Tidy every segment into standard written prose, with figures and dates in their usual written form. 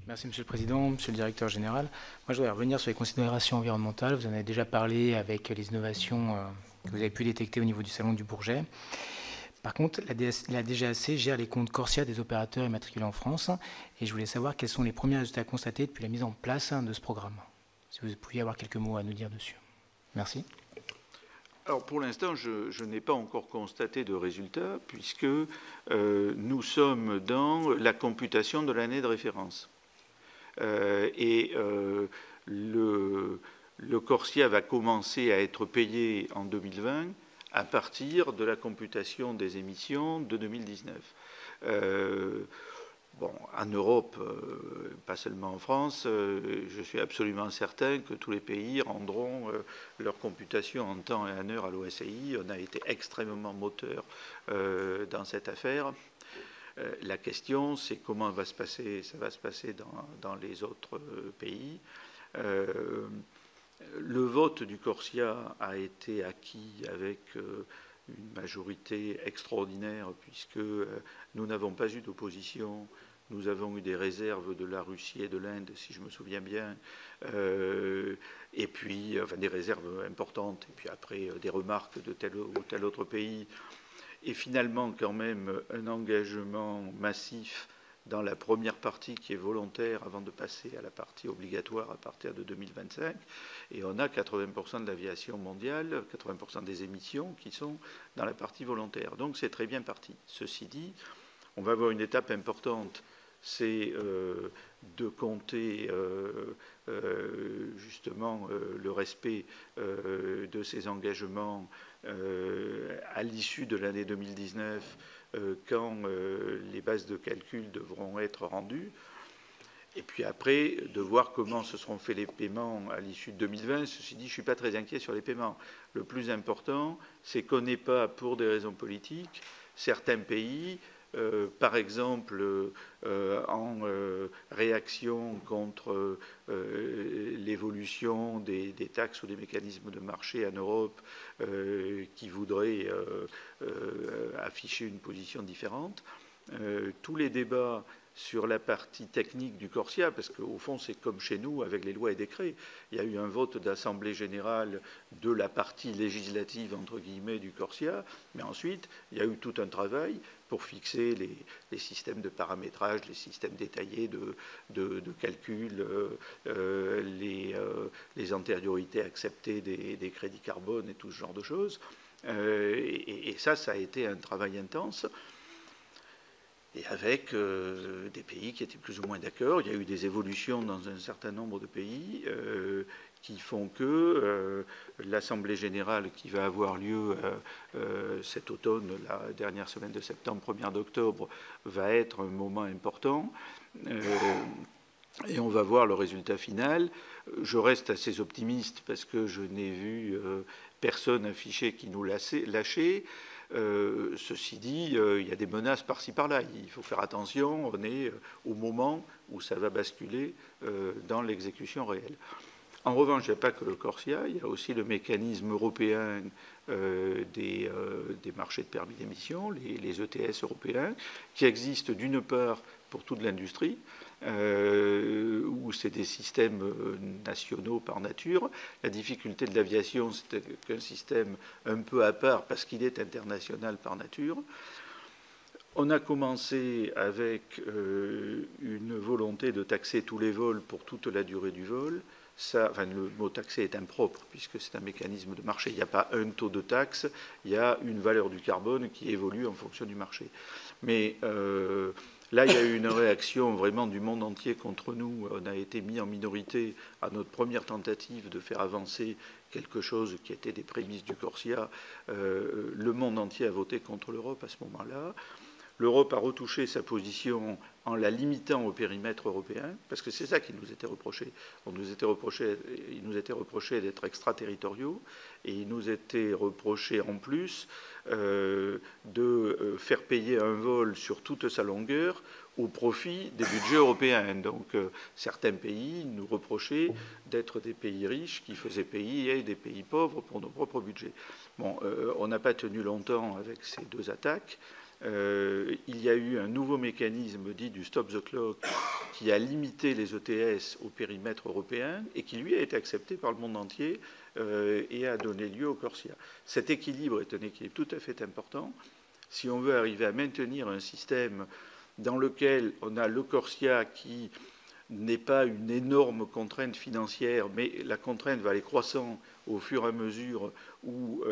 Merci Monsieur le Président, Monsieur le Directeur Général. Moi, je voudrais revenir sur les considérations environnementales. Vous en avez déjà parlé avec les innovations que vous avez pu détecter au niveau du Salon du Bourget. Par contre, la DGAC gère les comptes Corsia des opérateurs immatriculés en France et je voulais savoir quels sont les premiers résultats constatés depuis la mise en place de ce programme. Si vous pouviez avoir quelques mots à nous dire dessus. Merci. Alors pour l'instant, je n'ai pas encore constaté de résultats puisque nous sommes dans la computation de l'année de référence. Le Corsia va commencer à être payé en 2020 à partir de la computation des émissions de 2019. Bon, en Europe, pas seulement en France, je suis absolument certain que tous les pays rendront leur computation en temps et en heure à l'OSCI. On a été extrêmement moteur dans cette affaire. La question, c'est comment ça va se passer dans les autres pays. Le vote du Corsia a été acquis avec une majorité extraordinaire puisque nous n'avons pas eu d'opposition. Nous avons eu des réserves de la Russie et de l'Inde, si je me souviens bien, et puis enfin, des réserves importantes, et puis après des remarques de tel ou tel autre pays. Et finalement, quand même, un engagement massif dans la première partie qui est volontaire avant de passer à la partie obligatoire à partir de 2025. Et on a 80% de l'aviation mondiale, 80% des émissions qui sont dans la partie volontaire. Donc c'est très bien parti. Ceci dit, on va avoir une étape importante, c'est de compter justement le respect de ces engagements à l'issue de l'année 2019 quand les bases de calcul devront être rendues. Et puis après, de voir comment se seront faits les paiements à l'issue de 2020. Ceci dit, je ne suis pas très inquiet sur les paiements. Le plus important, c'est qu'on n'ait pas, pour des raisons politiques, certains pays, par exemple, en réaction contre l'évolution des taxes ou des mécanismes de marché en Europe, qui voudraient afficher une position différente. Tous les débats sur la partie technique du Corsia, parce qu'au fond, c'est comme chez nous avec les lois et décrets. Il y a eu un vote d'Assemblée générale de la partie législative, entre guillemets, du Corsia, mais ensuite, il y a eu tout un travail pour fixer les systèmes de paramétrage, les systèmes détaillés de calcul, les antériorités acceptées des crédits carbone et tout ce genre de choses. Et ça a été un travail intense. Et avec des pays qui étaient plus ou moins d'accord. Il y a eu des évolutions dans un certain nombre de pays qui font que l'Assemblée générale qui va avoir lieu cet automne, la dernière semaine de septembre, première d'octobre, va être un moment important. Et on va voir le résultat final. Je reste assez optimiste parce que je n'ai vu personne afficher qui nous lâchait. Ceci dit, il y a des menaces par-ci par-là. Il faut faire attention. On est au moment où ça va basculer dans l'exécution réelle. En revanche, il n'y a pas que le Corsia, il y a aussi le mécanisme européen des marchés de permis d'émission, les ETS européens, qui existent d'une part pour toute l'industrie, où c'est des systèmes nationaux par nature. La difficulté de l'aviation, c'est qu'un système un peu à part parce qu'il est international par nature. On a commencé avec une volonté de taxer tous les vols pour toute la durée du vol. Ça, enfin, le mot taxer est impropre puisque c'est un mécanisme de marché. Il n'y a pas un taux de taxe, il y a une valeur du carbone qui évolue en fonction du marché. Mais là, il y a eu une réaction vraiment du monde entier contre nous. On a été mis en minorité à notre première tentative de faire avancer quelque chose qui était des prémices du Corsia. Le monde entier a voté contre l'Europe à ce moment-là. L'Europe a retouché sa position en la limitant au périmètre européen, parce que c'est ça qui nous était reproché. Il nous était reproché d'être extraterritoriaux, et il nous était reproché en plus de faire payer un vol sur toute sa longueur au profit des budgets européens. Donc certains pays nous reprochaient d'être des pays riches qui faisaient payer des pays pauvres pour nos propres budgets. Bon, on n'a pas tenu longtemps avec ces deux attaques. Il y a eu un nouveau mécanisme dit du stop the clock qui a limité les ETS au périmètre européen et qui, lui, a été accepté par le monde entier et a donné lieu au Corsia. Cet équilibre est un équilibre tout à fait important. Si on veut arriver à maintenir un système dans lequel on a le Corsia qui n'est pas une énorme contrainte financière, mais la contrainte va aller croissant au fur et à mesure où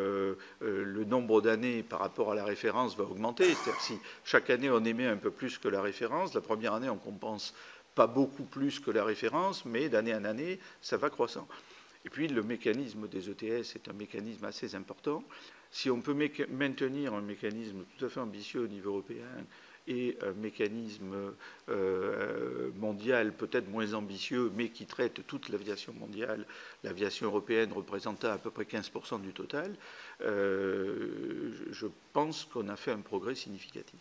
le nombre d'années par rapport à la référence va augmenter. C'est-à-dire si chaque année on émet un peu plus que la référence, la première année on compense pas beaucoup plus que la référence, mais d'année en année ça va croissant. Et puis le mécanisme des ETS est un mécanisme assez important. Si on peut maintenir un mécanisme tout à fait ambitieux au niveau européen et un mécanisme mondial peut-être moins ambitieux, mais qui traite toute l'aviation mondiale, l'aviation européenne représentant à peu près 15% du total, je pense qu'on a fait un progrès significatif.